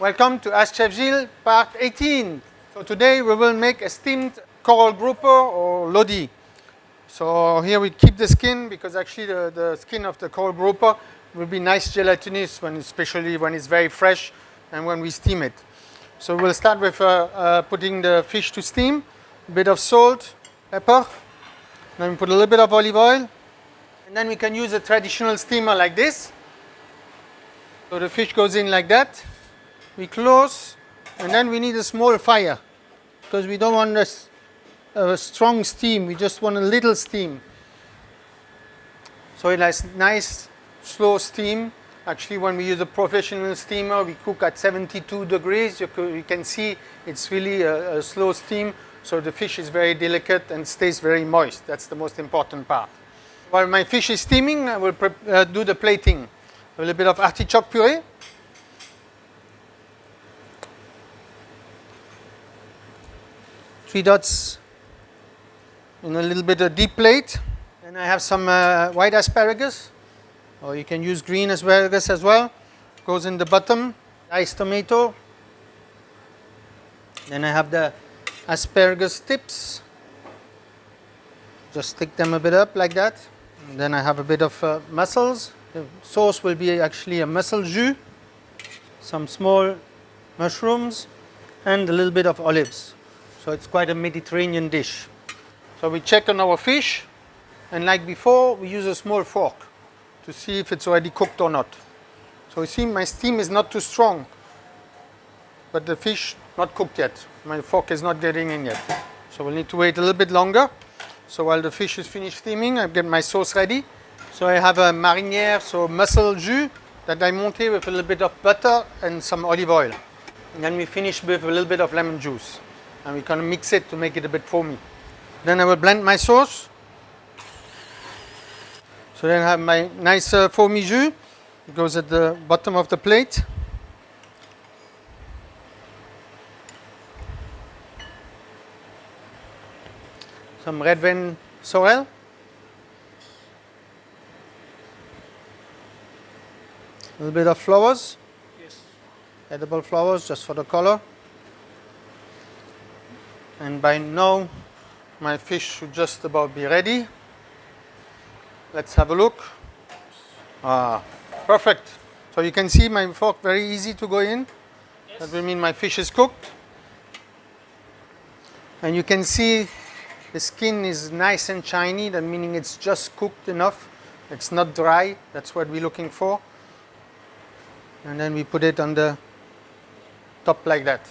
Welcome to Ask Chef Gilles, part 18. So today we will make a steamed coral grouper or lodi. So here we keep the skin because actually the skin of the coral grouper will be nice gelatinous, especially when it's very fresh and when we steam it. So we'll start with putting the fish to steam, a bit of salt, pepper, then we put a little bit of olive oil, and then we can use a traditional steamer like this. So the fish goes in like that. We close, and then we need a small fire because we don't want a strong steam, we just want a little steam. So it has nice slow steam. Actually, when we use a professional steamer, we cook at 72 degrees. You can see it's really a slow steam, so the fish is very delicate and stays very moist. That's the most important part. While my fish is steaming, I will do the plating. A little bit of artichoke puree. Three dots in a little bit of deep plate. And I have some white asparagus, or you can use green asparagus as well. Goes in the bottom. Diced tomato. Then I have the asparagus tips. Just stick them a bit up like that. And then I have a bit of mussels. The sauce will be actually a mussel jus, some small mushrooms, and a little bit of olives. So it's quite a Mediterranean dish. So we check on our fish, and like before, we use a small fork to see if it's already cooked or not. So you see my steam is not too strong, but the fish not cooked yet. My fork is not getting in yet. So we'll need to wait a little bit longer. So while the fish is finished steaming, I get my sauce ready. So I have a marinière, so mussel jus, that I monté with a little bit of butter and some olive oil. And then we finish with a little bit of lemon juice. And we can mix it to make it a bit foamy. Then I will blend my sauce. So then I have my nice foamy jus. It goes at the bottom of the plate. Some red vein sorrel. A little bit of flowers. Yes. Edible flowers just for the color. And by now, my fish should just about be ready. Let's have a look. Perfect. So you can see my fork very easy to go in. Yes. That will mean my fish is cooked. And you can see the skin is nice and shiny, that meaning it's just cooked enough. It's not dry. That's what we're looking for. And then we put it on the top like that.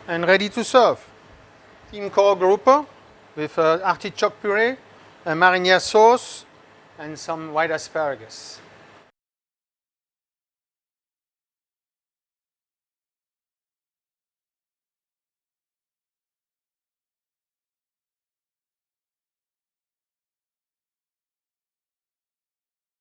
And ready to serve. Steamed coral grouper with artichoke puree, a marinière sauce, and some white asparagus.